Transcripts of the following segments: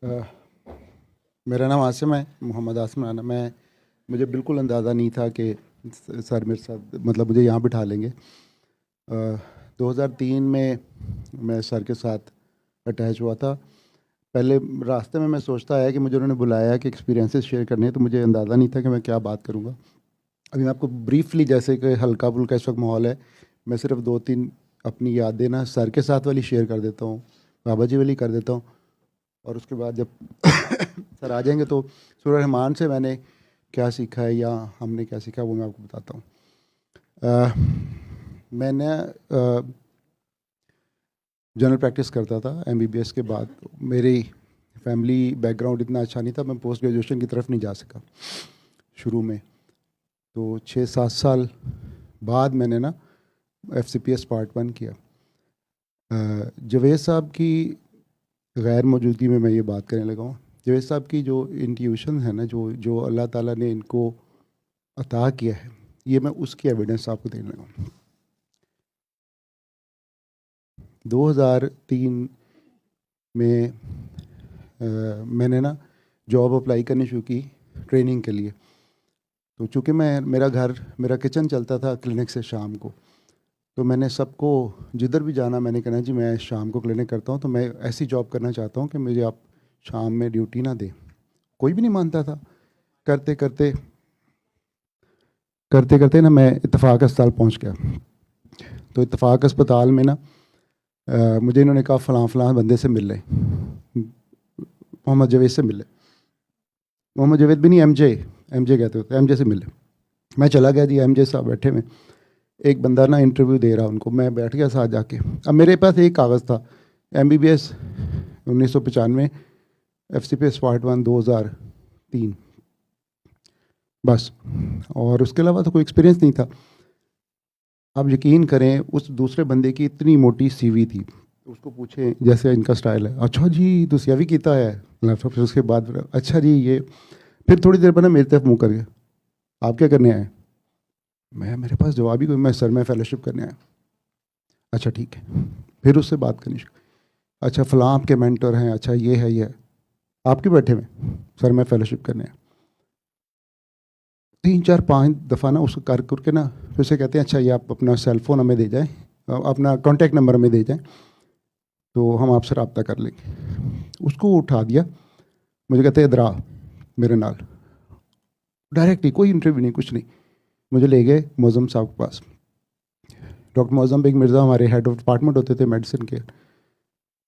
अ, मेरा नाम आसिम है, मोहम्मद आसिम नाम है। मुझे बिल्कुल अंदाज़ा नहीं था कि सर मेरे साथ मतलब मुझे यहाँ बिठा लेंगे। 2003 में मैं सर के साथ अटैच हुआ था। पहले रास्ते में मैं सोचता आया कि मुझे उन्होंने बुलाया कि एक्सपीरियंसेस शेयर करने हैं, तो मुझे अंदाज़ा नहीं था कि मैं क्या बात करूँगा। अभी मैं आपको ब्रीफली, जैसे कि हल्का फुल्का इस वक्त माहौल है, मैं सिर्फ 2-3 अपनी यादें ना सर के साथ वाली शेयर कर देता हूँ, बाबा जी वाली कर देता हूँ, और उसके बाद जब सर आ जाएंगे तो सूरह रहमान से मैंने क्या सीखा है या हमने क्या सीखा वो मैं आपको बताता हूँ। मैंने जनरल प्रैक्टिस करता था एमबीबीएस के बाद। मेरी फैमिली बैकग्राउंड इतना अच्छा नहीं था, मैं पोस्ट ग्रेजुएशन की तरफ नहीं जा सका शुरू में। तो 6-7 साल बाद मैंने ना FCPS पार्ट 1 किया। जवेद साहब की गैर मौजूदगी में मैं ये बात करने लगा हूँ। जवेद साहब की जो इंट्यूशन है ना, जो जो अल्लाह ताला ने इनको अता किया है, ये मैं उसकी एविडेंस आपको देने लगा हूँ। 2003 में मैंने ना जॉब अप्लाई करनी शुरू की ट्रेनिंग के लिए। तो चूँकि मेरा किचन चलता था क्लिनिक से शाम को, तो मैंने सबको जिधर भी जाना मैंने कहना जी मैं शाम को क्लिनिक करता हूँ, तो मैं ऐसी जॉब करना चाहता हूँ कि मुझे आप शाम में ड्यूटी ना दें। कोई भी नहीं मानता था। करते करते करते करते ना मैं इत्तेफाक अस्पताल पहुँच गया। तो इत्तेफाक अस्पताल में ना मुझे इन्होंने कहा फ़लाँ फ़लाँ बंदे से मिल ले, मोहम्मद जवेद से मिले। मोहम्मद जवेद भी नहीं, एमजे कहते होते, एमजे से मिले। मैं चला गया जी, एमजे साहब बैठे में, एक बंदा ना इंटरव्यू दे रहा उनको, मैं बैठ गया साथ जाके। अब मेरे पास एक कागज़ था, MBBS 1995, FCPS पार्ट 1 2003, बस। और उसके अलावा तो कोई एक्सपीरियंस नहीं था। आप यकीन करें, उस दूसरे बंदे की इतनी मोटी CV थी। उसको पूछे जैसे इनका स्टाइल है, अच्छा जी तुम भी कीता है लैपटॉप से। उसके बाद अच्छा जी ये, फिर थोड़ी देर बाद ना मेरी तरफ मुँह कर गया, आप क्या करने आए? मेरे पास जवाब ही कोई, मैं सर में फेलोशिप करने आया। अच्छा ठीक है। फिर उससे बात करनी शुरू। अच्छा फलां आपके मेंटर हैं, अच्छा ये है, ये है। आप क्यों बैठे हुए? सर मैं फेलोशिप करने आया। 3-4-5 दफ़ा ना उसको कर करके ना फिर से कहते हैं अच्छा ये आप अपना सेल फ़ोन हमें दे जाएं, अपना कॉन्टैक्ट नंबर हमें दे जाएं, तो हम आपसे रब्ता कर लेंगे। उसको उठा दिया, मुझे कहते हैं इधर आ मेरे नाल। डायरेक्टली कोई इंटरव्यू नहीं, कुछ नहीं। मुझे ले गए मौज़म साहब के पास। डॉक्टर मौज़म बेग मिर्ज़ा हमारे हेड ऑफ डिपार्टमेंट होते थे मेडिसिन के,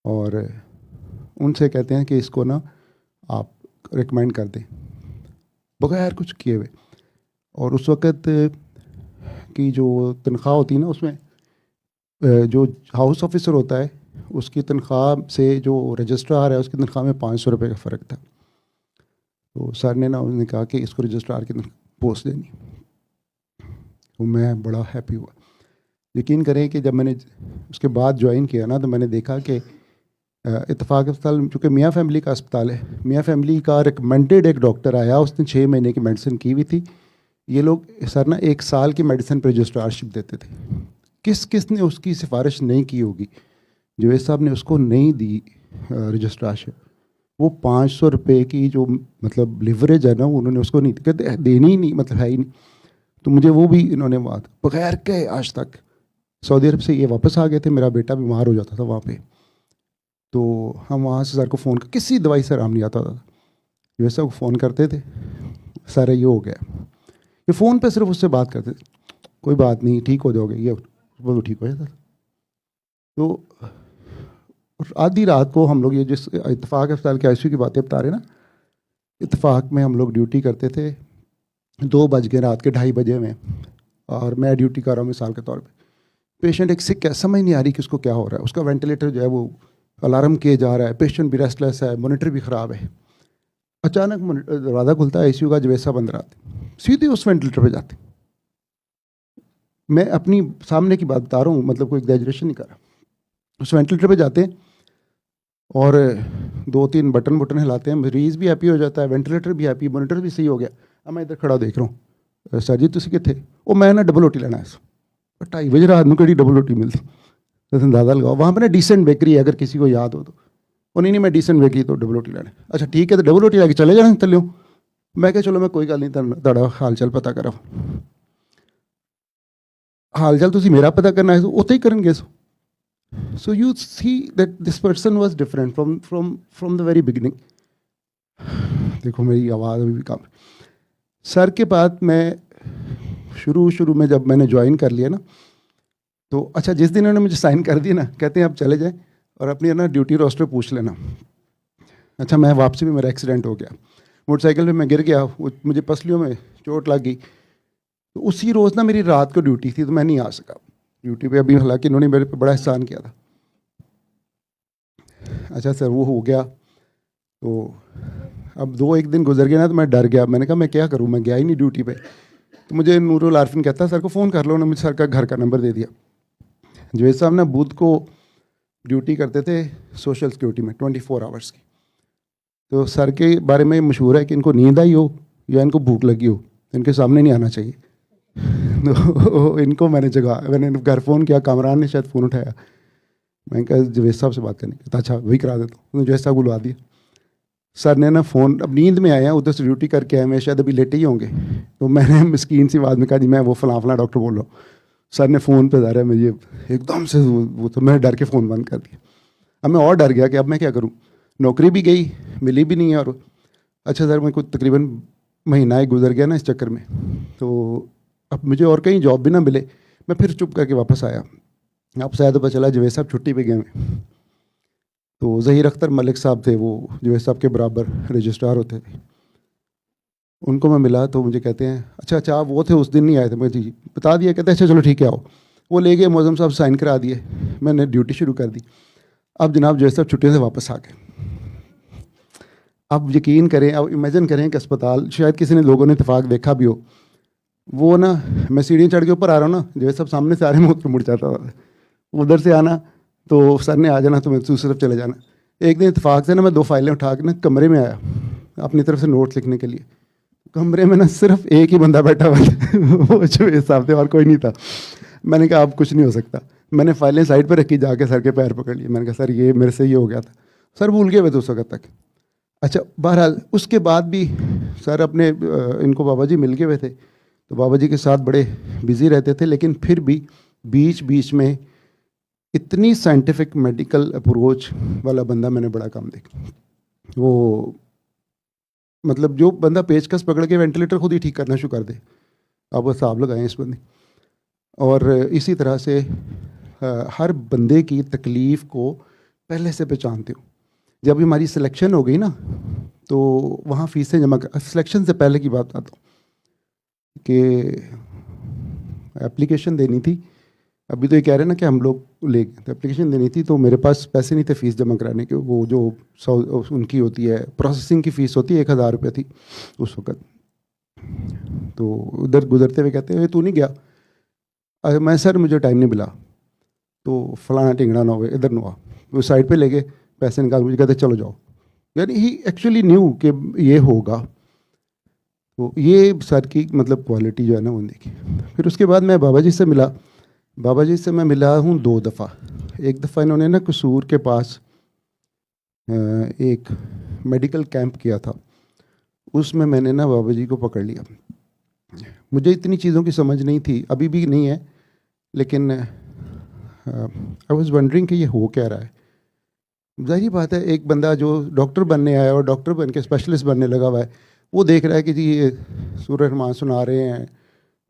और उनसे कहते हैं कि इसको ना आप रिकमेंड कर दें, बगैर कुछ किए हुए। और उस वक़्त की जो तनख्वाह होती है ना, उसमें जो हाउस ऑफिसर होता है उसकी तनख्वाह से जो रजिस्ट्रार है उसकी तनख्वाह में 500 रुपये का फ़र्क था। तो सर ने ना उन्होंने कहा कि इसको रजिस्ट्रार की पोस्ट देनी। तो मैं बड़ा हैप्पी हुआ। यकीन करें कि जब मैंने उसके बाद ज्वाइन किया ना, तो मैंने देखा कि इत्तेफाक अस्पताल चूँकि मियाँ फैमिली का अस्पताल है, मियाँ फैमिली का रिकमेंडेड एक डॉक्टर आया, उसने 6 महीने की मेडिसिन की हुई थी। ये लोग सर ना 1 साल की मेडिसिन पर रजिस्ट्रारशिप देते थे। किस ने उसकी सिफारिश नहीं की होगी, जवेद साहब ने उसको नहीं दी रजिस्ट्रारशिप। वो 500 रुपये की जो मतलब लिवरेज है ना, उन्होंने उसको नहीं कहते, देनी ही नहीं, मतलब है ही नहीं। तो मुझे वो भी इन्होंने बात बगैर के आज तक। सऊदी अरब से ये वापस आ गए थे, मेरा बेटा बीमार हो जाता था वहाँ पे, तो हम वहाँ से सर को फ़ोन कर, किसी दवाई से आराम नहीं आता था, जवेद साहब को फ़ोन करते थे, सर ये हो गया। ये फ़ोन पे सिर्फ उससे बात करते थे, कोई बात नहीं ठीक हो जाओगे, ये वो ठीक हो जाता था। तो आधी रात को हम लोग, ये जिस इत्तेफाक अस्पताल के ICU की बातें बता रहे ना, इत्तेफाक में हम लोग ड्यूटी करते थे, 2 बज के रात के 2:30 बजे में, और मैं ड्यूटी कर रहा हूँ मिसाल के तौर पे। पेशेंट एक सिक है, समझ नहीं आ रही कि उसको क्या हो रहा है, उसका वेंटिलेटर जो है वो अलार्म किए जा रहा है, पेशेंट भी रेस्टलेस है, मॉनिटर भी ख़राब है। अचानक दरवाज़ा खुलता है, ICU का, जवेद साहब अंदर आते, सीधे उस वेंटिलेटर पे जाते। मैं अपनी सामने की बात बता रहा हूँ, मतलब कोई एग्जैजरेशन नहीं कर रहा। उस वेंटिलेटर पे जाते हैं और 2-3 बटन हिलाते हैं, मरीज़ भी हैप्पी हो जाता है, वेंटिलेटर भी हैप्पी, मॉनिटर भी सही हो गया। अब मैं इधर खड़ा देख रहा हूँ, सर जी तुसी किथे? वो मैं ना डबल रोटी लेना है, 2:30 बजे रात में कड़ी डबल रोटी मिलती, तो अंदाज़ा लगाओ। वहाँ पर ना डिसेंट बेकरी है, अगर किसी को याद हो तो, उन्हीं ने मैं डिसेंट वे की तो डबल रोटी लैने। अच्छा ठीक है तो डबल रोटी लैके चले जाना थल्ले। मैं क्या चलो मैं कोई गल नहीं तुहाडा हाल चाल पता करा। हाल चाल तुसीं मेरा पता करना है तो उत्थे ही करनगे। So you see that this person was different from the very beginning. देखो मेरी आवाज़ अभी भी कम। सर के बाद मैं शुरू में जब मैंने ज्वाइन कर लिया ना, तो अच्छा जिस दिन उन्होंने मुझे साइन कर दिया ना, कहते हैं आप चले जाएं और अपनी ना ड्यूटी रोस्टर पूछ लेना। अच्छा मैं वापसी में मेरा एक्सीडेंट हो गया, मोटरसाइकिल पे मैं गिर गया, मुझे पसलियों में चोट लग गई। तो उसी रोज़ ना मेरी रात को ड्यूटी थी तो मैं नहीं आ सका ड्यूटी पे। अभी हालांकि इन्होंने मेरे पे बड़ा एहसान किया था। अच्छा सर वो हो गया, तो अब 2-1 दिन गुजर गया ना, तो मैं डर गया। मैंने कहा मैं क्या करूँ, मैं गया ही नहीं ड्यूटी पे। तो मुझे नूरुल आरफिन कहता सर को फ़ोन कर लो। उन्होंने मुझे सर का घर का नंबर दे दिया। जवेद साहब ना बुध को ड्यूटी करते थे सोशल सिक्योरिटी में 24 आवर्स की। तो सर के बारे में मशहूर है कि इनको नींद आई हो या इनको भूख लगी हो, इनके सामने नहीं आना चाहिए। तो इनको मैंने घर फ़ोन किया, कामरान ने शायद फ़ोन उठाया। मैंने कहा जवेद साहब से बात करनी। कहता अच्छा वही करा देता हूँ। जवेद साहब बुलवा दिया। सर ने ना फ़ोन, अब नींद में आया, उधर से ड्यूटी करके आए, मैं शायद अभी लेटे ही होंगे। तो मैंने मस्कीन सी आवाज़ में कहा जी मैं वो फलां डॉक्टर बोल रहा हूँ। सर ने फ़ोन पे धरा, मुझे एकदम से वो तो मैं डर के फ़ोन बंद कर दिया। अब मैं और डर गया कि अब मैं क्या करूँ, नौकरी भी गई, मिली भी नहीं है। और अच्छा सर मेरे को तकरीबन महीना एक गुजर गया ना इस चक्कर में, तो अब मुझे और कहीं जॉब भी ना मिले। मैं फिर चुप करके वापस आया। वापस आया तो पता चला जवेद साहब छुट्टी पे गए हैं। तो ज़हीर अख्तर मलिक साहब थे, वो जवेद साहब के बराबर रजिस्ट्रार होते थे। उनको मैं मिला तो मुझे कहते हैं अच्छा आप वो थे, उस दिन नहीं आए थे। मैं जी बता दिया। कहते अच्छा चलो ठीक है आओ। वो ले गए, मौज़म साहब साइन करा दिए, मैंने ड्यूटी शुरू कर दी। अब जनाब जवेद साहब छुट्टियों से वापस आ गए। अब यकीन करें, अब इमेजिन करें कि अस्पताल, शायद किसी ने लोगों ने इत्तेफाक देखा भी हो, वो ना मैं सीढ़ियाँ चढ़ के ऊपर आ रहा हूँ ना, जवेद साहब सामने से आ रहे हैं, मैं मुड़ जाता था। उधर से आना तो सर ने आ जाना तो मैं दूसरी तरफ चले जाना। एक दिन इत्तेफाक से ना मैं 2 फाइलें उठा के ना कमरे में आया अपनी तरफ से नोट्स लिखने के लिए। कमरे में ना सिर्फ एक ही बंदा बैठा हुआ था, वो जवेद साहब थे, और कोई नहीं था। मैंने कहा अब कुछ नहीं हो सकता। मैंने फाइलें साइड पर रखी, जाके सर के पैर पकड़ लिए। मैंने कहा सर ये मेरे से ये हो गया था। सर भूल गए वे तो उस वक्त तक। अच्छा बहरहाल उसके बाद भी सर अपने इनको बाबा जी मिल गए हुए थे, तो बाबा जी के साथ बड़े बिज़ी रहते थे। लेकिन फिर भी बीच बीच में इतनी साइंटिफिक मेडिकल अप्रोच वाला बंदा मैंने बड़ा कम देखा। वो मतलब जो बंदा पेचकस पकड़ के वेंटिलेटर खुद ही ठीक करना शुरू कर दे, आप वो हिसाब लगाएं इस बंदे। और इसी तरह से हर बंदे की तकलीफ़ को पहले से पहचानते हो। जब हमारी सिलेक्शन हो गई ना, तो वहाँ फ़ीसें जमा कर, सिलेक्शन से पहले की बात आता हूँ कि एप्लीकेशन देनी थी। अभी तो ये कह रहे हैं ना कि हम लोग ले गए, तो एप्लीकेशन देनी थी, तो मेरे पास पैसे नहीं थे फ़ीस जमा कराने के। वो जो उनकी होती है प्रोसेसिंग की फ़ीस होती है, 1000 रुपये थी उस वक्त। तो उधर गुजरते हुए कहते हैं तू नहीं गया। अरे मैं सर मुझे टाइम नहीं मिला। तो फलाना टिंगड़ा ना हो, इधर ना हुआ। वो साइड पे ले गए, पैसे निकाल, मुझे कहते चलो जाओ। यानी ही एक्चुअली न्यू कि ये होगा। तो ये सर की मतलब क्वालिटी जो है ना वो देखी। फिर उसके बाद मैं बाबा जी से मिला। बाबा जी से मैं मिला हूँ 2 दफ़ा। एक दफ़ा इन्होंने ना कसूर के पास एक मेडिकल कैंप किया था, उसमें मैंने ना बाबा जी को पकड़ लिया। मुझे इतनी चीज़ों की समझ नहीं थी, अभी भी नहीं है, लेकिन आई वाज वंडरिंग कि ये हो क्या रहा है। ज़ाहिर बात है एक बंदा जो डॉक्टर बनने आया और डॉक्टर बन के स्पेशलिस्ट बनने लगा हुआ है, वो देख रहा है कि जी ये सूरह रहमान सुना रहे हैं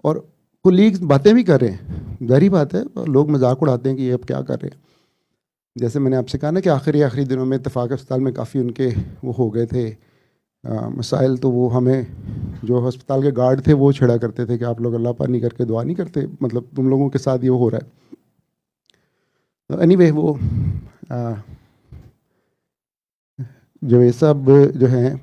और कोलीग्स बातें भी कर रहे हैं। ज़ाहिर बात है लोग मजाक उड़ाते हैं कि ये अब क्या कर रहे हैं। जैसे मैंने आपसे कहा ना कि आखिरी दिनों में इत्तेफाक अस्पताल में काफ़ी उनके वो हो गए थे मसाइल। तो वो हमें जो अस्पताल के गार्ड थे वो छेड़ा करते थे कि आप लोग अल्लाह पानी करके दुआ नहीं करते, मतलब तुम लोगों के साथ ये हो रहा है। तो एनीवे वो जवेद साहब जो हैं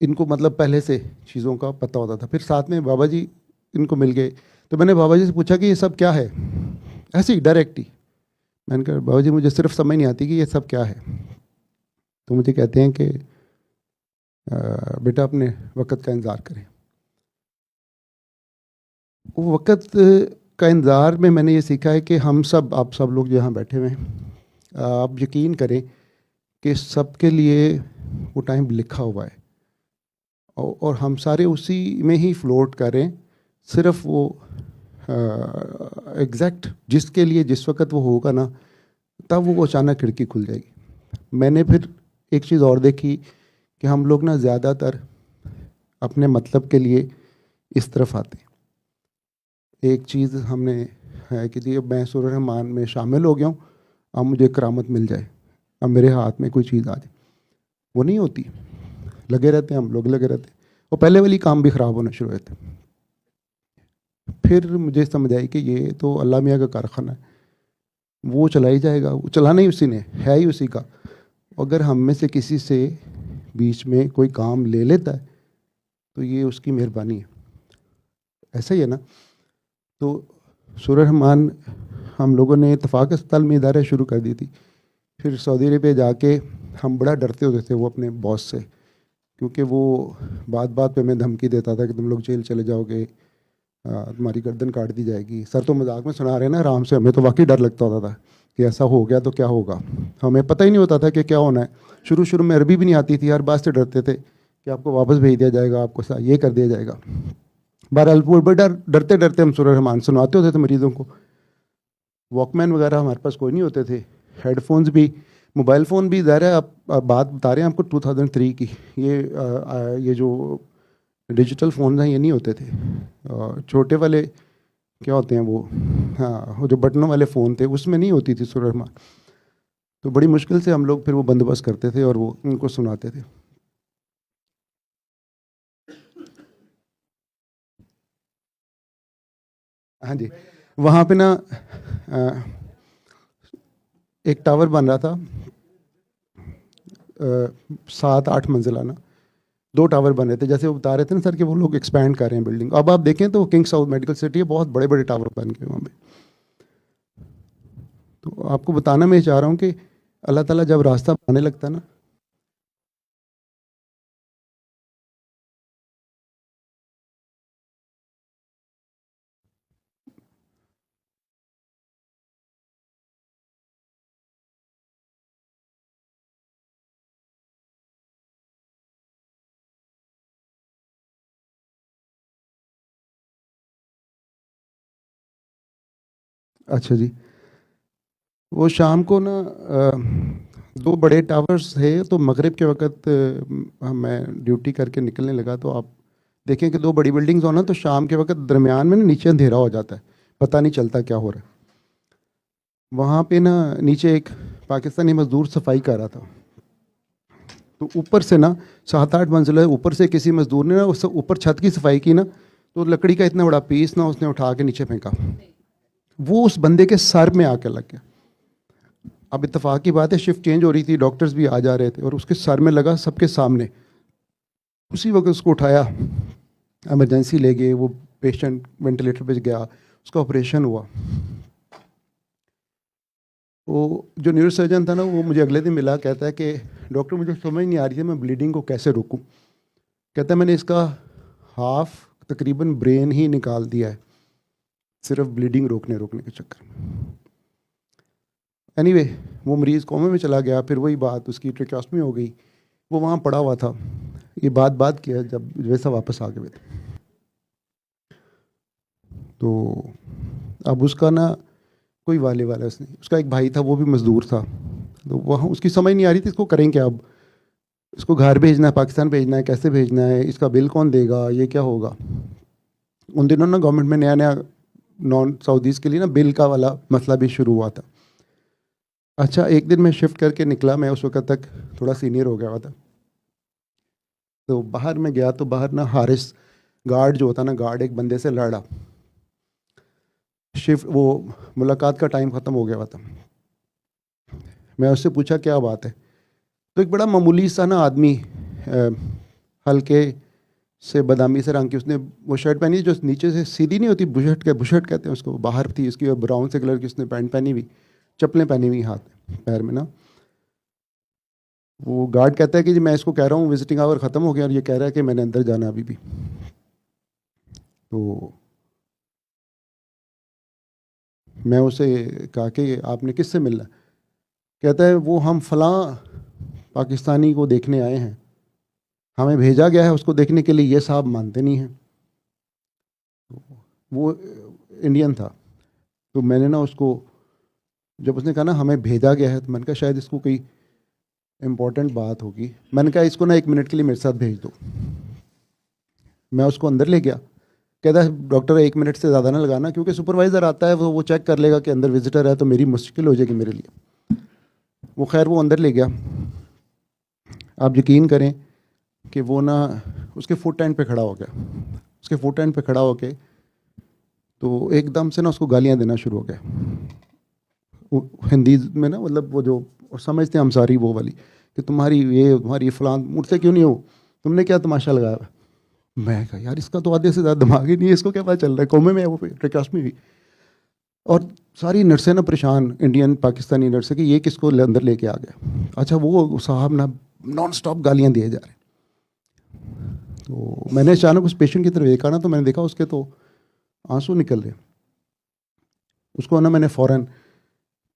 इनको मतलब पहले से चीज़ों का पता होता था। फिर साथ में बाबा जी इनको मिल गए, तो मैंने बाबा जी से पूछा कि ये सब क्या है, ऐसे ही डायरेक्ट ही। मैंने कहा बाबा जी मुझे सिर्फ समझ नहीं आती कि ये सब क्या है। तो मुझे कहते हैं कि बेटा अपने वक़्त का इंतज़ार करें। वो वक़्त का इंतज़ार में मैंने ये सीखा है कि हम सब, आप सब लोग जो यहाँ बैठे हुए हैं, आप यकीन करें कि सबके लिए वो टाइम लिखा हुआ है और हम सारे उसी में ही फ्लोट करें। सिर्फ वो एग्जैक्ट जिसके लिए जिस वक्त वो होगा ना, तब वो अचानक खिड़की खुल जाएगी। मैंने फिर एक चीज़ और देखी कि हम लोग ना ज़्यादातर अपने मतलब के लिए इस तरफ आते हैं। एक चीज़ हमने है कि जी अब मैं सूरह रहमान में शामिल हो गया हूँ, अब मुझे करामत मिल जाए, अब मेरे हाथ में कोई चीज़ आ जाए। वो नहीं होती। लगे रहते हैं हम लोग, लगे रहते हैं, और पहले वाली काम भी ख़राब होना शुरू हुए थे। फिर मुझे समझ आई कि ये तो अल्लाह मियाँ का कारखाना है, वो चला ही जाएगा, वो चलाना ही उसी ने है, ही उसी का। अगर हम में से किसी से बीच में कोई काम ले लेता है तो ये उसकी मेहरबानी है। ऐसा ही है ना। तो सूरह रहमान हम लोगों ने इत्तेफाक अस्पताल में इदारा शुरू कर दी थी। फिर सऊदी अरब जाके हम बड़ा डरते होते थे वो अपने बॉस से, क्योंकि वो बात बात पे हमें धमकी देता था कि तुम लोग जेल चले जाओगे, तुम्हारी गर्दन काट दी जाएगी। सर तो मजाक में सुना रहे हैं ना आराम से, हमें तो वाकई डर लगता होता था कि ऐसा हो गया तो क्या होगा। हमें पता ही नहीं होता था कि क्या होना है। शुरू शुरू में अरबी भी नहीं आती थी, हर बात से डरते थे कि आपको वापस भेज दिया जाएगा, आपको ये कर दिया जाएगा। बहरहाल वो बड़ा डरते डरते हम सूरह रहमान सुनाते होते थे मरीज़ों को। वॉकमैन वगैरह हमारे पास कोई नहीं होते थे, हेडफोन्स भी, मोबाइल फ़ोन भी। ज़ाहिर है आप बात बता रहे हैं आपको 2003 की, ये जो डिजिटल फ़ोन हैं ये नहीं होते थे। छोटे वाले क्या होते हैं वो, हाँ, वो जो बटनों वाले फ़ोन थे उसमें नहीं होती थी सूरह रहमान। तो बड़ी मुश्किल से हम लोग फिर वो बंदोबस्त करते थे और वो उनको सुनाते थे। हाँ जी, वहाँ पे ना अ, एक टावर बन रहा था, 7-8 मंजिला ना, 2 टावर बन रहे थे। जैसे वो बता रहे थे ना सर कि वो लोग एक्सपैंड कर रहे हैं बिल्डिंग। अब आप देखें तो किंग साउथ मेडिकल सिटी है, बहुत बड़े बड़े टावर बन गए वहाँ पे। तो आपको बताना मैं चाह रहा हूँ कि अल्लाह ताला जब रास्ता बनाने लगता है ना। अच्छा जी, वो शाम को ना 2 बड़े टावर्स थे, तो मगरिब के वक़्त मैं ड्यूटी करके निकलने लगा, तो आप देखें कि 2 बड़ी बिल्डिंग्स हो ना, तो शाम के वक़्त दरमियान में ना नीचे अंधेरा हो जाता है, पता नहीं चलता क्या हो रहा है। वहाँ पे ना नीचे एक पाकिस्तानी मज़दूर सफाई कर रहा था, तो ऊपर से ना 7-8 मंजिला ऊपर से किसी मज़दूर ने ना उस ऊपर छत की सफाई की ना, तो लकड़ी का इतना बड़ा पीस ना उसने उठा के नीचे फेंका। वो उस बंदे के सर में आके लग गया। अब इत्तेफाक की बात है, शिफ्ट चेंज हो रही थी, डॉक्टर्स भी आ जा रहे थे, और उसके सर में लगा सबके सामने। उसी वक्त उसको उठाया, इमरजेंसी ले गए, वो पेशेंट वेंटिलेटर पे गया, उसका ऑपरेशन हुआ। वो जो न्यूरो सर्जन था ना, वो मुझे अगले दिन मिला, कहता है कि डॉक्टर मुझे समझ नहीं आ रही है मैं ब्लीडिंग को कैसे रोकूं। कहता है मैंने इसका हाफ तकरीबन ब्रेन ही निकाल दिया है, सिर्फ ब्लीडिंग रोकने रोकने के चक्कर में। एनीवे, वो मरीज़ कोमे में चला गया। फिर वही बात, उसकी ट्रेक्योस्टमी हो गई, वो वहाँ पड़ा हुआ था। ये बात किया जब वैसा वापस आ गए थे। तो अब उसका ना कोई वाले वाला उसने, उसका एक भाई था वो भी मज़दूर था, तो वहाँ उसकी समझ नहीं आ रही थी इसको करें क्या। अब इसको घर भेजना है, पाकिस्तान भेजना है, कैसे भेजना है, इसका बिल कौन देगा, ये क्या होगा। उन दिनों ना गवर्नमेंट में नया नया नॉन सऊदीज़ के लिए ना बिल का वाला मसला भी शुरू हुआ था। अच्छा, एक दिन मैं शिफ्ट करके निकला, मैं उस वक्त तक थोड़ा सीनियर हो गया हुआ था। तो बाहर में गया, तो बाहर ना हारिस गार्ड जो होता ना, गार्ड एक बंदे से लड़ा। शिफ्ट वो मुलाकात का टाइम ख़त्म हो गया हुआ था। मैं उससे पूछा क्या बात है, तो एक बड़ा मामूली सा ना आदमी, हल्के से बादामी से रंग की, उसने वो शर्ट पहनी जो नीचे से सीधी नहीं होती, बुशर्ट कहते हैं उसको, बाहर थी उसकी, और ब्राउन से कलर की उसने पैंट पहनी हुई, चप्पलें पहनी हुई हाथ पैर में ना। वो गार्ड कहता है कि जी मैं इसको कह रहा हूँ विजिटिंग आवर ख़त्म हो गया, और ये कह रहा है कि मैंने अंदर जाना अभी भी। तो मैं उसे कहा कि आपने किससे मिलना? कहता है वो हम फलां पाकिस्तानी को देखने आए हैं, हमें भेजा गया है उसको देखने के लिए, ये साहब मानते नहीं हैं। वो इंडियन था। तो मैंने ना उसको, जब उसने कहा ना हमें भेजा गया है, तो मैंने कहा शायद इसको कोई इम्पोर्टेंट बात होगी। मैंने कहा इसको ना 1 मिनट के लिए मेरे साथ भेज दो। मैं उसको अंदर ले गया। कहता है डॉक्टर 1 मिनट से ज़्यादा ना लगाना, क्योंकि सुपरवाइज़र आता है, वो चेक कर लेगा कि अंदर विजिटर है, तो मेरी मुश्किल हो जाएगी मेरे लिए। वो खैर वो अंदर ले गया। आप यकीन करें कि वो ना उसके फुट एंड पे खड़ा हो गया। उसके फुट एंड पे खड़ा होके तो एकदम से ना उसको गालियाँ देना शुरू हो गया हिंदी में ना, मतलब वो जो समझते हैं हम सारी वो वाली, कि तुम्हारी फलां मुझसे क्यों नहीं हो, तुमने क्या तमाशा लगाया हुआ? मैं कहा यार इसका तो आधे से ज़्यादा दिमाग ही नहीं है, इसको क्या पता चल रहा है, कौमे में है वो, ट्रेकास्मी भी। और सारी नर्सें ना परेशान, इंडियन पाकिस्तानी नर्सें, कि ये किसको अंदर लेके आ गया। अच्छा वो साहब ना नॉन स्टॉप गालियाँ दिए जा रहे। तो मैंने अचानक उस पेशेंट की तरफ देखा ना, तो मैंने देखा उसके तो आंसू निकल रहे। उसको ना मैंने फ़ौरन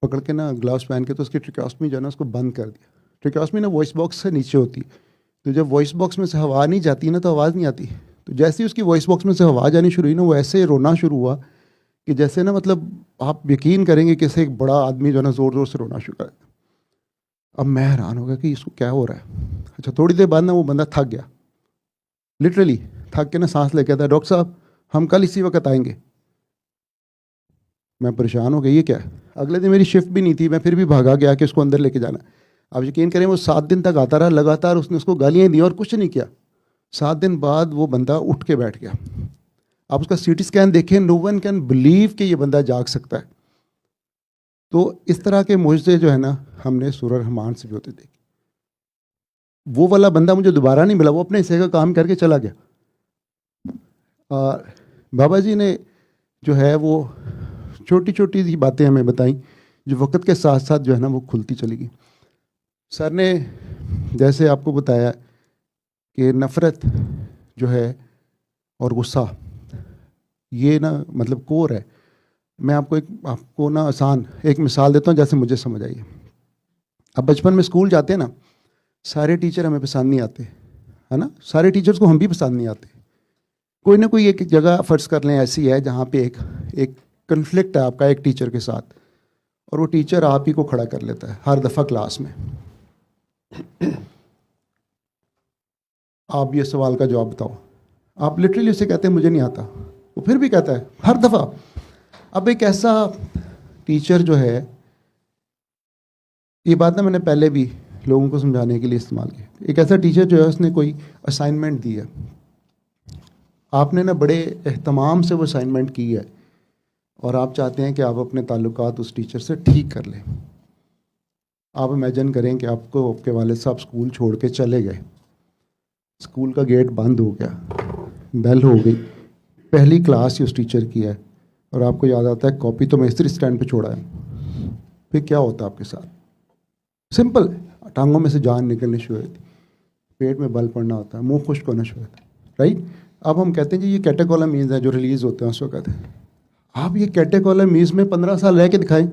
पकड़ के ना ग्लव्स पहन के तो उसकी ट्रिकास्मी जो है ना उसको बंद कर दिया। ट्रिकास्मी ना वॉइस बॉक्स से नीचे होती, तो जब वॉइस बॉक्स में से हवा नहीं जाती ना तो आवाज़ नहीं आती। तो जैसे ही उसकी वॉइस बॉक्स में से आवाज़ आनी शुरू हुई ना, वो ऐसे रोना शुरू हुआ कि जैसे ना, मतलब आप यकीन करेंगे कि ऐसे एक बड़ा आदमी जो है ना ज़ोर ज़ोर से रोना शुरू कर। अब मैं हैरान हो गया कि इसको क्या हो रहा है। अच्छा थोड़ी देर बाद ना वो बंदा थक गया, लिटरली थक के ना सांस लेके आता है, डॉक्टर साहब हम कल इसी वक्त आएंगे। मैं परेशान हो गई, ये क्या है। अगले दिन मेरी शिफ्ट भी नहीं थी, मैं फिर भी भागा गया कि उसको अंदर लेके जाना। आप यकीन करें वो 7 दिन तक आता रहा लगातार, उसने उसको गालियाँ दी और कुछ नहीं किया। 7 दिन बाद वो बंदा उठ के बैठ गया। आप उसका सीटी स्कैन देखें, नो वन कैन बिलीव कि ये बंदा जाग सकता है। तो इस तरह के मुझसे जो है ना हमने सूरह रहमान से भी होते देखे। वो वाला बंदा मुझे दोबारा नहीं मिला, वो अपने हिस्से का काम करके चला गया। और बाबा जी ने जो है वो छोटी छोटी सी बातें हमें बताई, जो वक्त के साथ साथ जो है ना वो खुलती चली गई। सर ने जैसे आपको बताया कि नफ़रत जो है और गुस्सा, ये ना मतलब कोर है। मैं आपको ना आसान एक मिसाल देता हूँ जैसे मुझे समझ आई है। अब बचपन में स्कूल जाते हैं ना, सारे टीचर हमें पसंद नहीं आते, है ना, सारे टीचर्स को हम भी पसंद नहीं आते। कोई ना कोई एक जगह फ़र्ज़ कर लें ऐसी है जहाँ पे एक कन्फ्लिक्ट है आपका एक टीचर के साथ, और वो टीचर आप ही को खड़ा कर लेता है हर दफ़ा क्लास में। आप ये सवाल का जवाब बताओ। आप लिटरली उसे कहते हैं मुझे नहीं आता, वो फिर भी कहता है हर दफ़ा। अब एक ऐसा टीचर जो है, ये बात ना मैंने पहले भी लोगों को समझाने के लिए इस्तेमाल की, एक ऐसा टीचर जो है उसने कोई असाइनमेंट दी है, आपने ना बड़े एहतमाम से वो असाइनमेंट की है, और आप चाहते हैं कि आप अपने ताल्लुकात उस टीचर से ठीक कर लें। आप इमेजिन करें कि आपको आपके वालिद साहब स्कूल छोड़ के चले गए, स्कूल का गेट बंद हो गया, बेल हो गई, पहली क्लास ही उस टीचर की है, और आपको याद आता है कॉपी तो मैं इस्त्री स्टैंड पे छोड़ा है। फिर क्या होता आपके साथ? सिंपल, टांगों में से जान निकलनी शुरू होती, पेट में बल पड़ना होता है, मुंह खुश्क होना शुरू होता है, राइट। अब हम कहते हैं जी ये कैटेकोलामीज़ है जो रिलीज़ होते हैं उस वक्त। आप ये कैटेकोलामीज़ में 15 साल रह के दिखाएं।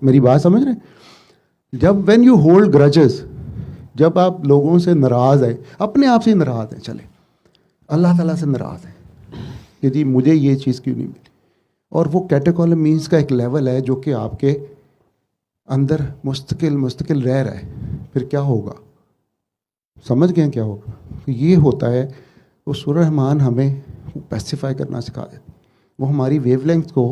मेरी बात समझ रहे हैं? जब व्हेन यू होल्ड ग्रजेस, जब आप लोगों से नाराज़ है, अपने आप से नाराज़ हैं, चले अल्लाह ताला से नाराज़ हैं कि जी मुझे ये चीज़ क्यों नहीं मिली, और वो कैटेकोलामीज़ का एक लेवल है जो कि आपके अंदर मुस्तकिल रह रहा है, फिर क्या होगा? समझ गए क्या होगा? तो ये होता है, वो सूरह रहमान हमें पैसिफाई करना सिखा देती, वो हमारी वेवलेंथ को,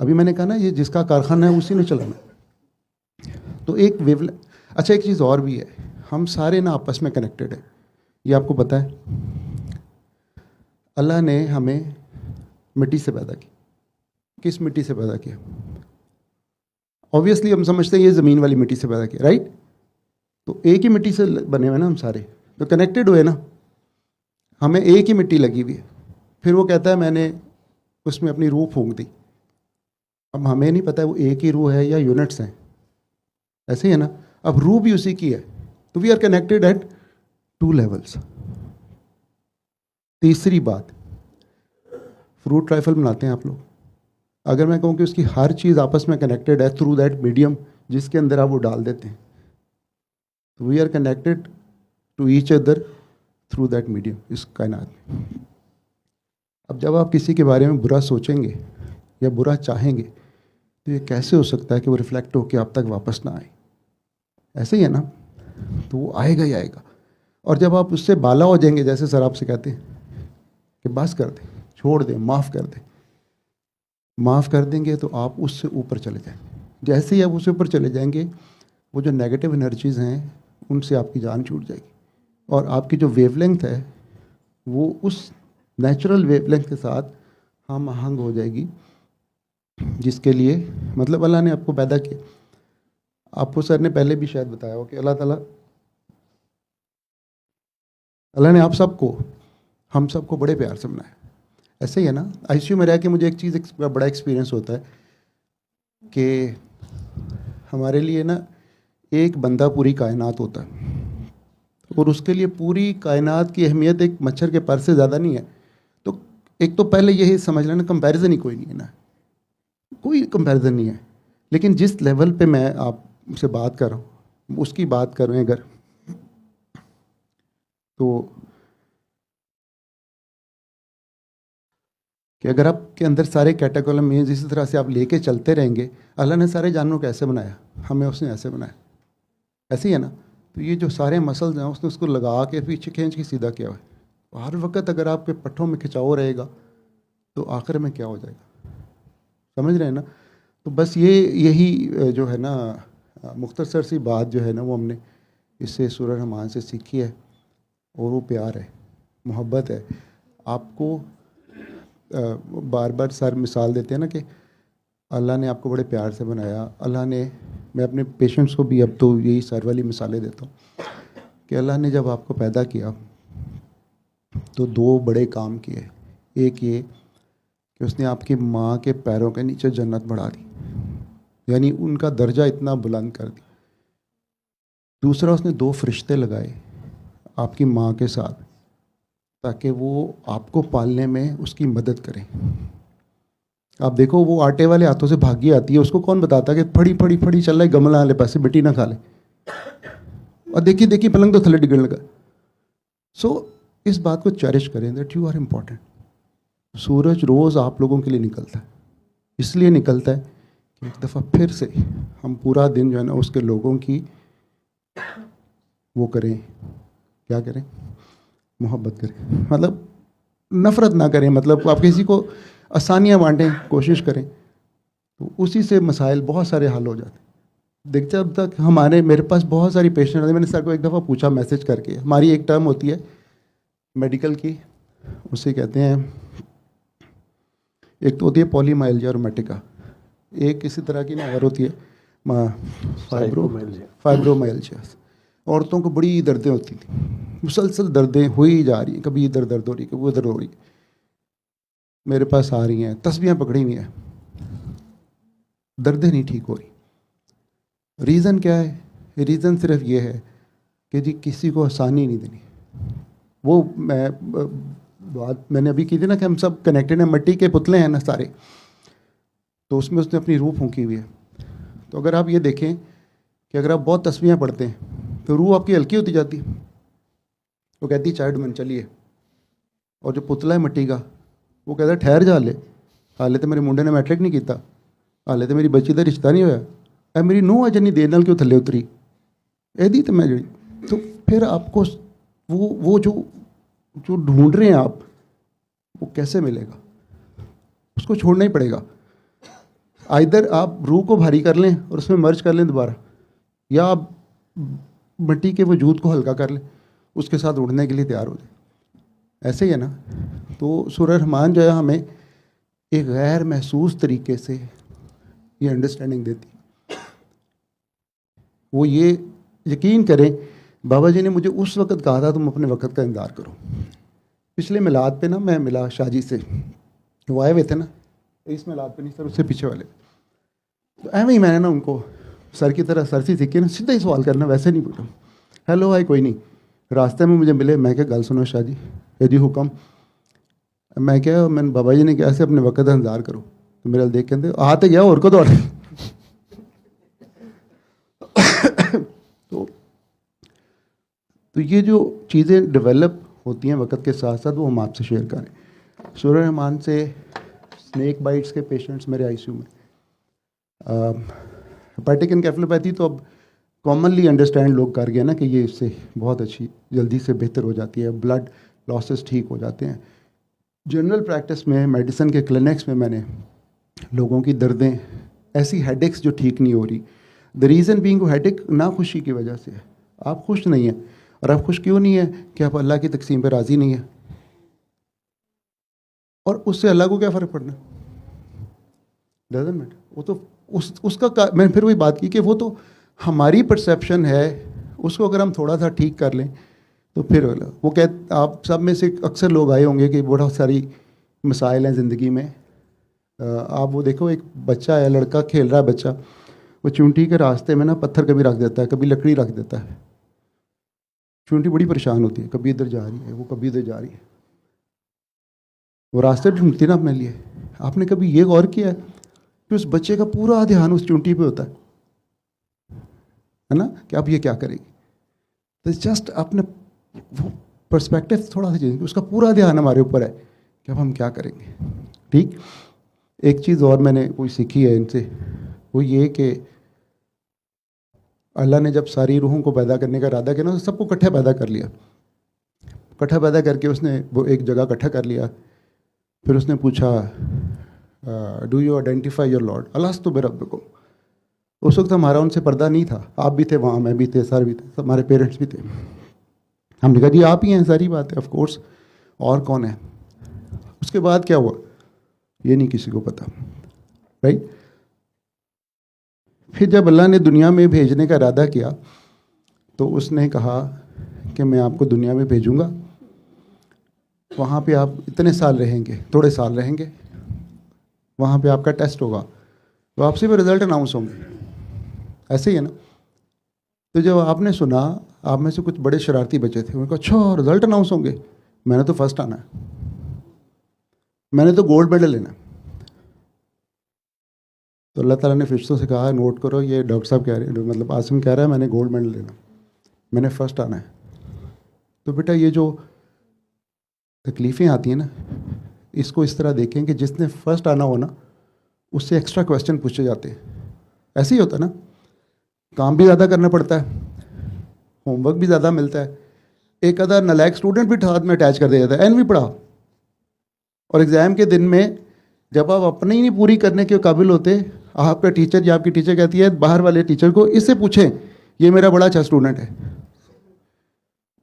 अभी मैंने कहा ना ये जिसका कारखाना है उसी ने चलाना। तो एक वेवलेंथ, अच्छा एक चीज़ और भी है, हम सारे ना आपस में कनेक्टेड हैं, ये आपको पता है। अल्लाह ने हमें मिट्टी से पैदा किया। किस मिट्टी से पैदा किया? ऑब्वियसली हम समझते हैं ये ज़मीन वाली मिट्टी से पैदा किया, राइट। तो एक ही मिट्टी से बने हुए ना हम सारे, तो कनेक्टेड हुए ना, हमें एक ही मिट्टी लगी हुई है। फिर वो कहता है मैंने उसमें अपनी रूह फूंक दी। अब हमें नहीं पता है वो एक ही रूह है या यूनिट्स हैं, ऐसे ही है ना। अब रूह भी उसी की है, तो we are connected at 2 levels. तीसरी बात, फ्रूट ट्राइफल बनाते हैं आप लोग, अगर मैं कहूँ कि उसकी हर चीज़ आपस में कनेक्टेड है थ्रू दैट मीडियम जिसके अंदर आप वो डाल देते हैं, तो we are connected to each other through that medium इस कायनात में। अब जब आप किसी के बारे में बुरा सोचेंगे या बुरा चाहेंगे तो ये कैसे हो सकता है कि वो रिफ्लेक्ट होकर आप तक वापस ना आए? ऐसे ही है ना, तो वो आएगा ही आएगा। और जब आप उससे बाला हो जाएंगे, जैसे सर आपसे कहते हैं कि बस कर दें, छोड़ दें, माफ़ कर दें, माफ़ कर देंगे तो आप उससे ऊपर चले जाएंगे। जैसे ही आप उससे ऊपर चले जाएंगे, वो जो नेगेटिव एनर्जीज़ हैं उनसे आपकी जान छूट जाएगी और आपकी जो वेवलेंथ है वो उस नेचुरल वेवलेंथ के साथ हम आहंग हो जाएगी जिसके लिए मतलब अल्लाह ने आपको पैदा किया। आपको सर ने पहले भी शायद बताया हो कि अल्लाह ने आप सबको, हम सबको बड़े प्यार से बनाया। ऐसे ही है ना, आईसीयू में रह के मुझे एक चीज़ बड़ा एक्सपीरियंस होता है कि हमारे लिए ना एक बंदा पूरी कायनात होता है और उसके लिए पूरी कायनात की अहमियत एक मच्छर के पर से ज़्यादा नहीं है। तो एक तो पहले यही समझ लेना, कंपैरिजन ही कोई नहीं है ना, कोई कंपैरिजन नहीं है। लेकिन जिस लेवल पे मैं आपसे बात कर रहा हूँ उसकी बात करें अगर, तो कि अगर आपके अंदर सारे कैटेगरी में जिस तरह से आप लेके चलते रहेंगे, अल्लाह ने सारे जानवरों को ऐसे बनाया, हमें उसने ऐसे बनाया, ऐसे ही है ना। तो ये जो सारे मसल्स हैं उसने उसको लगा के पीछे खींच के सीधा किया हुआ है। हर वक्त अगर आपके पट्ठों में खिंचाव रहेगा तो आखिर में क्या हो जाएगा, समझ रहे हैं ना। तो बस यही जो है ना मुख्तसर सी बात जो है ना वो हमने इससे सूरह रहमान से सीखी है और वो प्यार है, मोहब्बत है। आपको बार बार सर मिसाल देते हैं ना कि अल्लाह ने आपको बड़े प्यार से बनाया। अल्लाह ने, मैं अपने पेशेंट्स को भी अब तो यही सर वाली मिसालें देता हूँ कि अल्लाह ने जब आपको पैदा किया तो दो बड़े काम किए। एक ये कि उसने आपकी माँ के पैरों के नीचे जन्नत बढ़ा दी, यानी उनका दर्जा इतना बुलंद कर दिया। दूसरा, उसने दो फरिश्ते लगाए आपकी माँ के साथ ताकि वो आपको पालने में उसकी मदद करें। आप देखो वो आटे वाले हाथों से भागी आती है, उसको कौन बताता है कि फड़ी फड़ी फड़ी चल रहा है, गमला वाले पास से मिट्टी ना खा ले, और देखिए देखिए पलंग तो थले डिगने लगा। सो इस बात को चेरिश करें दैट यू आर इम्पॉर्टेंट। सूरज रोज़ आप लोगों के लिए निकलता है, इसलिए निकलता है कि एक दफ़ा फिर से हम पूरा दिन जो है ना उसके लोगों की वो करें, क्या करें, मोहब्बत करें, मतलब नफ़रत ना करें, मतलब आप किसी को आसानियाँ बांटें, कोशिश करें, तो उसी से मसाइल बहुत सारे हल हो जाते हैं। देखते अब तक मेरे पास बहुत सारी पेशेंट आते। मैंने सर को एक दफ़ा पूछा मैसेज करके, हमारी एक टर्म होती है मेडिकल की, उसे कहते हैं, एक तो होती है पॉलीमाइल्जिया रोमेटिका, एक इसी तरह की ना और होती है फाइब्रोमाइल्जिया। औरतों को बड़ी दर्दें होती थी, मुसलसल दर्दें हुई जा रही हैं, कभी इधर दर्द हो रही है, कभी उधर हो रही है, मेरे पास आ रही हैं, तस्बीहें पकड़ी हुई हैं, दर्दें नहीं ठीक हो रही। रीज़न क्या है? रीज़न सिर्फ ये है कि जी किसी को आसानी नहीं देनी। वो बात मैंने अभी की थी ना कि हम सब कनेक्टेड हैं, मिट्टी के पुतले हैं ना सारे, तो उसमें उसने अपनी रूह फूंकी हुई है। तो अगर आप ये देखें कि अगर आप बहुत तस्बीहें पढ़ते हैं तो रूह आपकी हल्की होती जाती है, वो कहती है चाइल्ड मन चलिए, और जो पुतला है मिट्टी का वो कहता है ठहर जा, हाले तो मेरे मुंडे ने मैट्रिक नहीं किया, हाले तो मेरी बच्ची का रिश्ता नहीं होया, ए मेरी नूह अज नहीं देर नाल क्यों थले उतरी यदि तो मैं जी। तो फिर आपको वो जो ढूंढ रहे हैं आप, वो कैसे मिलेगा? उसको छोड़ना ही पड़ेगा। आइदर आप रूह को भारी कर लें और उसमें मर्ज कर लें दोबारा, या आप मिट्टी के वजूद को हल्का कर लें, उसके साथ उड़ने के लिए तैयार हो जाए। ऐसे ही है ना। तो सूरह रहमान जो है हमें एक गैर महसूस तरीके से ये अंडरस्टैंडिंग देती। वो ये यकीन करें, बाबा जी ने मुझे उस वक़्त कहा था तुम अपने वक़्त का इंतज़ार करो। पिछले मिलाद पे ना मैं मिला शाहजी से, वो आए हुए थे ना, इस मिलाद पे नहीं सर, उससे पीछे वाले। तो ऐਵੇਂ ही मैंने ना उनको सर की तरह सर से सीखे ना, सीधा ही सवाल करना, वैसे नहीं पूछा हेलो हाय कोई नहीं। रास्ते में मुझे मिले, मैं क्या गल सुनो शाहजी, यदि हुक्म, मैं क्या, मैंने बाबा जी ने कहा से अपने वक़्त का इंतज़ार करो। तो मेरे देख कहते आते गया और को तो तो ये जो चीज़ें डेवलप होती हैं वक्त के साथ साथ वो हम आपसे शेयर करें। सूर्य रहमान से स्नेक बाइट्स के पेशेंट्स मेरे आईसीयू में, हेपेटिक एनकेफेलोपैथी तो अब कॉमनली अंडरस्टैंड लोग कर गए ना कि ये इससे बहुत अच्छी जल्दी से बेहतर हो जाती है, ब्लड लॉसेस ठीक हो जाते हैं। जनरल प्रैक्टिस में मेडिसिन के क्लिनिक्स में मैंने लोगों की दर्दें, ऐसी हेडेक्स जो ठीक नहीं हो रही, द रीज़न बीइंग वो हेडेक ना खुशी की वजह से है। आप खुश नहीं हैं, और आप खुश क्यों नहीं है कि आप अल्लाह की तकसीम पे राज़ी नहीं है, और उससे अल्लाह को क्या फ़र्क पड़ना, डजंट मैटर। वो तो उसका मैंने फिर वही बात की कि वो तो हमारी परसेप्शन है, उसको अगर हम थोड़ा सा ठीक कर लें तो फिर वो आप सब में से अक्सर लोग आए होंगे कि बहुत सारी मसाइल हैं ज़िंदगी में। आप वो देखो, एक बच्चा है, लड़का खेल रहा है बच्चा, वो चूंटी के रास्ते में ना पत्थर कभी रख देता है, कभी लकड़ी रख देता है। चूंटी बड़ी परेशान होती है, कभी इधर जा रही है, वो कभी इधर जा रही है, वो रास्ते ढूंढती ना अपने लिए। आपने कभी ये गौर किया है कि उस बच्चे का पूरा ध्यान उस चूंटी पे होता है ना, कि अब ये क्या करेगी। तो जस्ट अपने पर्सपेक्टिव थोड़ा सा चेंज, उसका पूरा ध्यान हमारे ऊपर है कि अब हम क्या करेंगे। ठीक, एक चीज़ और मैंने कोई सीखी है इनसे, वो ये कि अल्लाह ने जब सारी रूहों को पैदा करने का इरादा किया ना, तो सबको इकट्ठा पैदा कर लिया। इकट्ठा पैदा करके उसने वो एक जगह इकट्ठा कर लिया। फिर उसने पूछा, do you identify your lord, अलस्तु बिरब्बिकुम। उस वक्त हमारा उनसे पर्दा नहीं था, आप भी थे वहाँ, मैं भी थे, सर भी थे, हमारे पेरेंट्स भी थे। हमने कहा जी आप ही हैं, सारी बात है, ऑफ कोर्स, और कौन है। उसके बाद क्या हुआ ये नहीं किसी को पता, राइट। फिर जब अल्लाह ने दुनिया में भेजने का इरादा किया तो उसने कहा कि मैं आपको दुनिया में भेजूंगा, वहाँ पे आप इतने साल रहेंगे, थोड़े साल रहेंगे, वहाँ पे आपका टेस्ट होगा, वापसी में रिजल्ट अनाउंस होंगे, ऐसे ही है ना। तो जब आपने सुना, आप में से कुछ बड़े शरारती बच्चे थे, उनको अच्छा रिजल्ट अनाउंस होंगे, मैंने तो फर्स्ट आना है, मैंने तो गोल्ड मेडल लेना है। तो अल्लाह ताला ने फरिश्तों से कहा, नोट करो, ये डॉक्टर साहब कह रहे हैं, मतलब आसिम कह रहा है मैंने गोल्ड मेडल लेना, मैंने फर्स्ट आना है। तो बेटा ये जो तकलीफ़ें आती हैं ना, इसको इस तरह देखें कि जिसने फर्स्ट आना हो ना, उससे एक्स्ट्रा क्वेश्चन पूछे जाते हैं। ऐसे ही होता है ना, काम भी ज़्यादा करना पड़ता है, होमवर्क भी ज़्यादा मिलता है, एक आधा नालायक स्टूडेंट भी हाथ में अटैच कर दिया जाता है, एन भी पढ़ा। और एग्ज़ाम के दिन में जब आप अपनी ही नहीं पूरी करने के काबिल होते, आपका टीचर या आपकी टीचर कहती है बाहर वाले टीचर को इससे पूछें, ये मेरा बड़ा अच्छा स्टूडेंट है।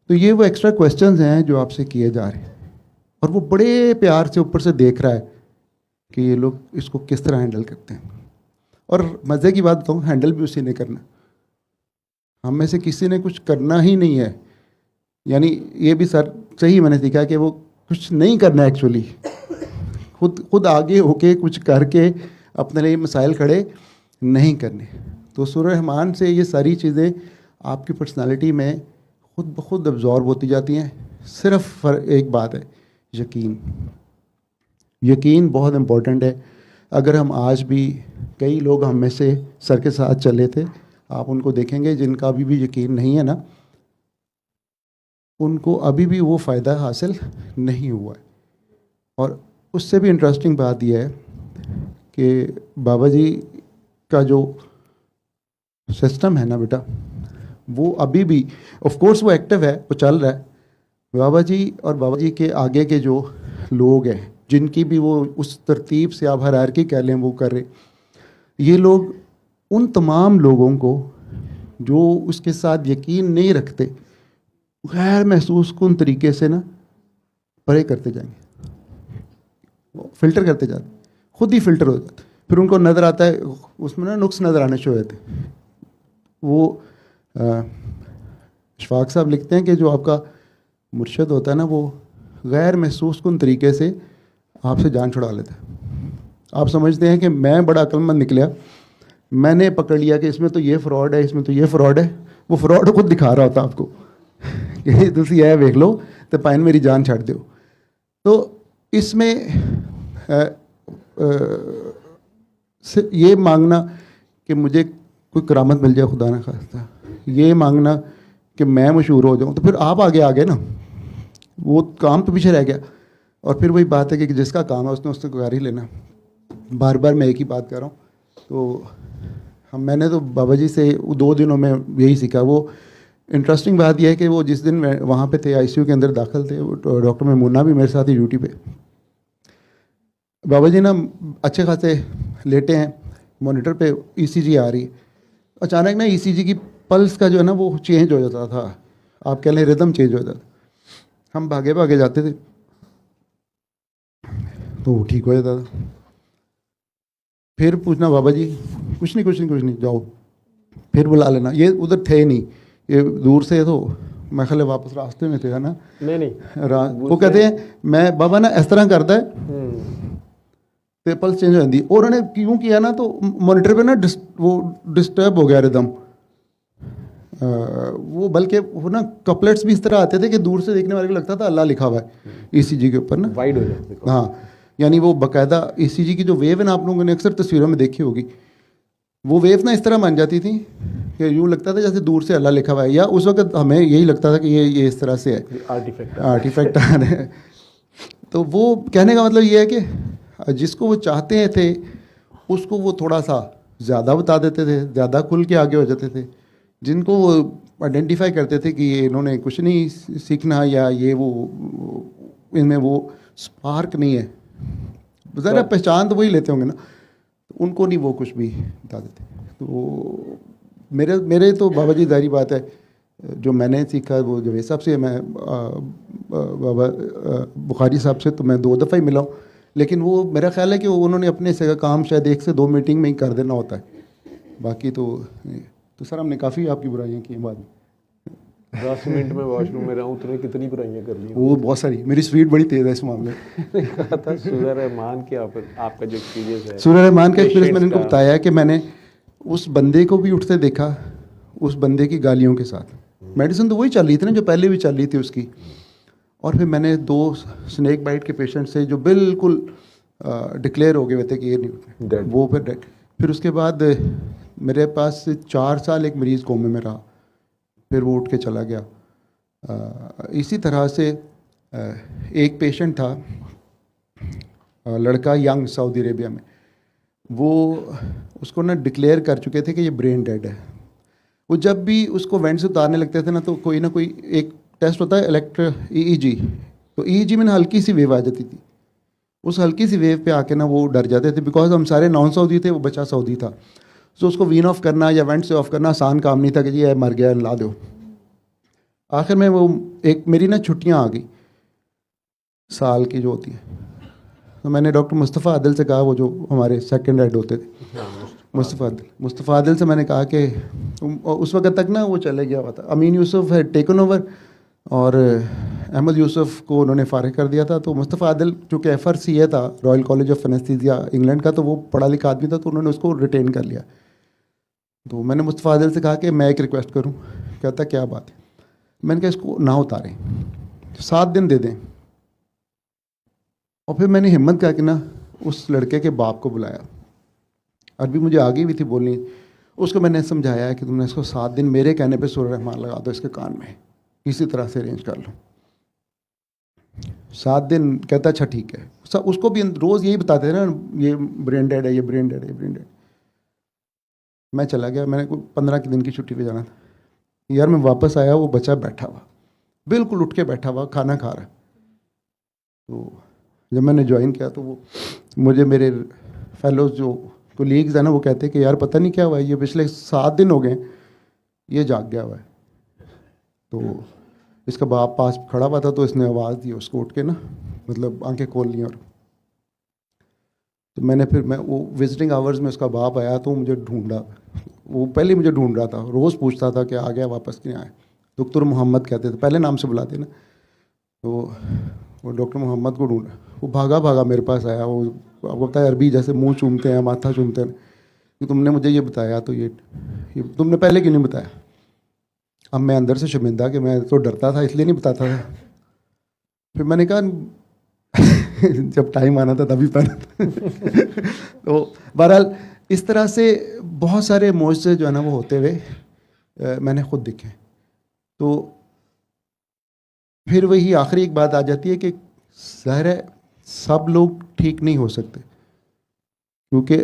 तो ये वो एक्स्ट्रा क्वेश्चंस हैं जो आपसे किए जा रहे हैं, और वो बड़े प्यार से ऊपर से देख रहा है कि ये लोग इसको किस तरह हैंडल करते हैं। और मज़े की बात बताऊँ, हैंडल भी उसी ने करना, हम में से किसी ने कुछ करना ही नहीं है। यानी ये भी सर सही मैंने सीखा कि वो कुछ नहीं करना एक्चुअली, खुद आगे होके कुछ करके अपने लिए मसाइल खड़े नहीं करने। तो सूरह रहमान से ये सारी चीज़ें आपकी पर्सनालिटी में खुद ब खुद अब्जॉर्ब होती जाती हैं। सिर्फ एक बात है, यकीन। यकीन बहुत इम्पोर्टेंट है। अगर हम आज भी, कई लोग हम में से सर के साथ चले थे, आप उनको देखेंगे जिनका अभी भी यकीन नहीं है ना, उनको अभी भी वो फ़ायदा हासिल नहीं हुआ है। और उससे भी इंटरेस्टिंग बात यह है कि बाबा जी का जो सिस्टम है ना बेटा, वो अभी भी, ऑफ कोर्स वो एक्टिव है, वो चल रहा है। बाबा जी और बाबा जी के आगे के जो लोग हैं, जिनकी भी वो उस तरतीब से आप हायरार्की कह लें वो कर रहे, ये लोग उन तमाम लोगों को जो उसके साथ यकीन नहीं रखते, गैर महसूस कुन तरीके से ना परे करते जाएंगे, फिल्टर करते जाते, खुद ही फिल्टर हो जाते। फिर उनको नज़र आता है, उसमें ना नुक्स नज़र आने शुरू होते। वो इशफाक साहब लिखते हैं कि जो आपका मुर्शद होता है ना, वो गैर महसूस कुन तरीके से आपसे जान छुड़ा लेता है। आप समझते हैं कि मैं बड़ा अक्लमंद निकला, मैंने पकड़ लिया कि इसमें तो ये फ्रॉड है, इसमें तो ये फ्रॉड है। वो फ्रॉड खुद दिखा रहा होता आपको कि तुम यह देख लो तो पाइन मेरी जान छाड़ दो। तो इसमें ये मांगना कि मुझे कोई करामत मिल जाए, खुदा ना खास्ता, ये मांगना कि मैं मशहूर हो जाऊं, तो फिर आप आगे आ गए ना, वो काम तो पीछे रह गया। और फिर वही बात है कि जिसका काम है उसने उसने कर ही लेना। बार बार मैं एक ही बात कर रहा हूँ। तो मैंने तो बाबा जी से 2 दिनों में यही सीखा। वो इंटरेस्टिंग बात यह है कि वो जिस दिन मैं वहाँ पे थे, आईसीयू के अंदर दाखिल थे, वो डॉक्टर मेमुना भी मेरे साथ ही ड्यूटी पे। बाबा जी ना अच्छे खासे लेटे हैं, मॉनिटर पे ईसीजी आ रही है। अचानक ना ईसीजी की पल्स का जो है ना वो चेंज हो जाता था, आप कह लें रिदम चेंज हो जाता था। हम भागे भागे जाते थे तो वो ठीक हो जाता था। फिर पूछना बाबा जी कुछ नहीं कुछ नहीं कुछ नहीं, जाओ फिर बुला लेना। ये उधर थे नहीं, ये दूर से तो मैं ख्याल वापस रास्ते में थे, है ना? नहीं वो कहते हैं मैं बाबा ना इस तरह करता है तो पल्स चेंज हो जाती है। और उन्होंने क्यों किया ना, तो मॉनिटर पे ना वो डिस्टर्ब हो गया रिदम। वो बल्कि वो ना कपलेट्स भी इस तरह आते थे कि दूर से देखने वाले को लगता था अल्लाह लिखा हुआ है ईसीजी के ऊपर ना, वाइड हो जाते। हाँ, यानी वो बाकायदा ईसीजी की जो वेव है ना, आप लोगों ने अक्सर तस्वीरों में देखी होगी, वो वेव ना इस तरह बन जाती थी कि यूँ लगता था जैसे दूर से अल्लाह लिखा हुआ है, या उस वक्त हमें यही लगता था कि ये इस तरह से है, आर्टिफैक्ट आ रहे हैं। तो वो कहने का मतलब ये है कि जिसको वो चाहते थे उसको वो थोड़ा सा ज़्यादा बता देते थे, ज़्यादा खुल के आगे हो जाते थे। जिनको वो आइडेंटिफाई करते थे कि ये इन्होंने कुछ नहीं सीखना, या ये वो इनमें वो स्पार्क नहीं है, ज़रा पहचान तो वही लेते होंगे ना, तो उनको नहीं वो कुछ भी बता देते। तो मेरे तो बाबा जी जाहिर बात है जो मैंने सीखा वो जवेद साहब से, मैं बाबा बुखारी साहब से तो मैं 2 दफ़ा ही मिला हूँ, लेकिन वो मेरा ख्याल है कि उन्होंने अपने से का काम शायद 1 से 2 मीटिंग में ही कर देना होता है, बाकी तो सर हमने काफ़ी आपकी बुराइयाँ की हैं बाद में। 10 मिनट में वॉशरूम में रहूँ तुमने कितनी बुराइयां कर ली? वो बहुत सारी, मेरी स्पीड बड़ी तेज़ है इस मामले में। कहा था सूर्य रहमान के आपका जो एक्सपीरियंस है, सूर्य रहमान का एक्सपीरियंस मैंने इनको बताया है कि मैंने उस बंदे को भी उठते देखा, उस बंदे की गालियों के साथ। मेडिसिन तो वही चल रही थी ना जो पहले भी चल रही थी उसकी। और फिर मैंने 2 स्नेक बाइट के पेशेंट से जो बिल्कुल डिक्लेयर हो गए हुए थे कि ये नहीं, वो फिर डेड। फिर उसके बाद मेरे पास 4 साल एक मरीज़ कोमे में रहा, फिर वो उठ के चला गया। इसी तरह से एक पेशेंट था, लड़का यंग, सऊदी अरेबिया में, वो उसको ना डिक्लेयर कर चुके थे कि ये ब्रेन डेड है। वो जब भी उसको वेंट से उतारने लगते थे ना, तो कोई ना कोई एक टेस्ट होता है EEG, तो EEG में ना हल्की सी वेव आ जाती थी। उस हल्की सी वेव पे आके ना वो डर जाते थे, बिकॉज हम सारे नॉन सऊदी थे, वो बच्चा सऊदी था। तो उसको वीन ऑफ करना या वेंट से ऑफ करना आसान काम नहीं था कि ये मर गया ला दो। आखिर में वो एक मेरी ना छुट्टियाँ आ गई साल की जो होती है, तो मैंने डॉक्टर मुस्तफ़ा आदिल से कहा, वो जो हमारे सेकंड हेड होते थे, मुस्तफ़ा आदिल से मैंने कहा कि उस वक्त तक ना वो चले गया हुआ था, अमीन यूसुफ है टेकन ओवर और अहमद यूसुफ को उन्होंने फारिग कर दिया था। तो मुस्तफ़ा आदिल चूँकि FRCA था, royal college of anaesthesia England का, तो वो पढ़ा लिखा आदमी था, तो उन्होंने उसको रिटेन कर लिया। तो मैंने मुस्तफ़ा आदिल से कहा कि मैं एक रिक्वेस्ट करूं। कहता क्या बात है? मैंने कहा इसको ना उतारें, 7 दिन दे दें। और फिर मैंने हिम्मत करके ना उस लड़के के बाप को बुलाया, अरबी मुझे आ गई भी थी बोलनी, उसको मैंने समझाया है कि तुमने इसको 7 दिन मेरे कहने पे सूरह रहमान लगा दो इसके कान में, किसी तरह से अरेंज कर लो। 7 दिन। कहता अच्छा ठीक है। उसको भी रोज़ यही बताते थे ना, ये ब्रेन डेड है, ये ब्रेन डेड है, ये ब्रेन डेड। मैं चला गया, मैंने कोई 15 दिन की छुट्टी पे जाना था। यार मैं वापस आया, वो बच्चा बैठा हुआ, बिल्कुल उठ के बैठा हुआ, खाना खा रहा है। तो जब मैंने ज्वाइन किया तो वो मुझे मेरे फेलोज जो कोलीग्स हैं ना, वो कहते कि यार पता नहीं क्या हुआ है, ये पिछले 7 दिन हो गए ये जाग गया हुआ है। तो इसका बाप पास खड़ा हुआ था, तो इसने आवाज़ दी उसको उठ के ना, मतलब आंखें खोल ली। और तो मैंने फिर वो विजिटिंग आवर्स में उसका बाप आया तो मुझे ढूंढा, वो पहले मुझे ढूंढ रहा था, रोज़ पूछता था कि आ गया वापस नहीं आया। डॉक्टर मोहम्मद कहते थे, पहले नाम से बुलाते ना। तो वो डॉक्टर मोहम्मद को ढूंढा, वो भागा भागा मेरे पास आया। वो आपको पता है अरबी जैसे मुंह चूमते हैं, माथा चूमते हैं कि तुमने मुझे ये बताया, तो ये तुमने पहले क्यों नहीं बताया? अब मैं अंदर से शर्मिंदा कि मैं तो डरता था इसलिए नहीं बताता था। फिर मैंने कहा जब टाइम आना था तभी पता। तो बहरहाल इस तरह से बहुत सारे मोज़े जो है ना वो होते हुए मैंने खुद देखे। तो फिर वही आखिरी एक बात आ जाती है कि ज़ाहिर है सब लोग ठीक नहीं हो सकते, क्योंकि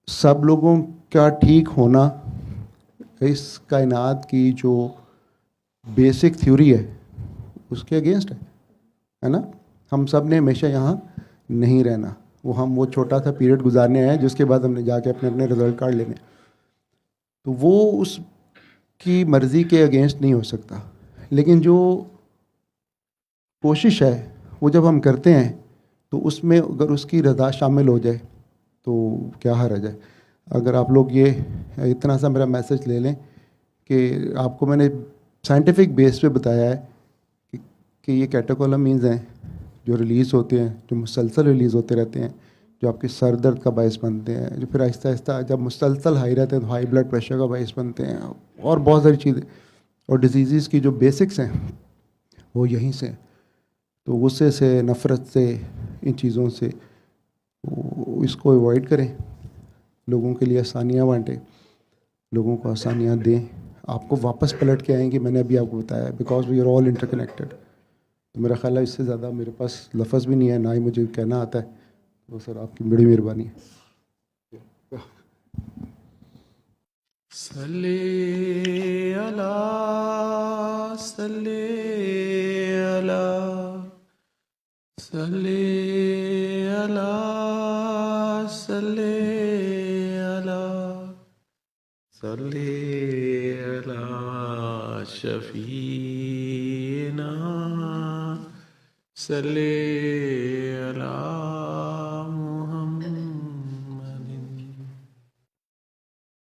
सब लोगों का ठीक होना इस कायनात की जो बेसिक थ्योरी है उसके अगेंस्ट है ना। हम सब ने हमेशा यहाँ नहीं रहना, वो छोटा सा पीरियड गुजारने आए हैं जिसके बाद हमने जाके अपने अपने रिजल्ट कार्ड लेने, तो वो उसकी मर्ज़ी के अगेंस्ट नहीं हो सकता। लेकिन जो कोशिश है वो जब हम करते हैं तो उसमें अगर उसकी रज़ा शामिल हो जाए तो क्या हर्ज है। अगर आप लोग ये इतना सा मेरा मैसेज ले लें कि आपको मैंने साइंटिफिक बेस पे बताया है कि ये कैटेकोलामीन्स हैं जो रिलीज़ होते हैं, जो मुसलसल रिलीज़ होते रहते हैं, जो आपके सर दर्द का बायस बनते हैं, जो फिर आहिस्ता आहिस्ता जब मुसलसल हाई रहते हैं तो हाई ब्लड प्रेशर का बायस बनते हैं, और बहुत सारी चीज़ें। और डिजीज़ की जो बेसिक्स हैं वो यहीं से हैं। तो गुस्से से, नफ़रत से, इन चीज़ों से इसको अवॉइड करें, लोगों के लिए आसानियाँ बाँटें, लोगों को आसानियाँ दें। आपको वापस पलट के आएंगे, मैंने अभी आपको बताया, because we are all interconnected. तो मेरा ख्याल है इससे ज़्यादा मेरे पास लफ्ज़ भी नहीं है, ना ही मुझे कहना आता है। तो सर आपकी बड़ी मेहरबानी है। सल्ले अला सल्ले अला सल्ले अला सल्ले अला सल्ले अला शफीना सल्ले अला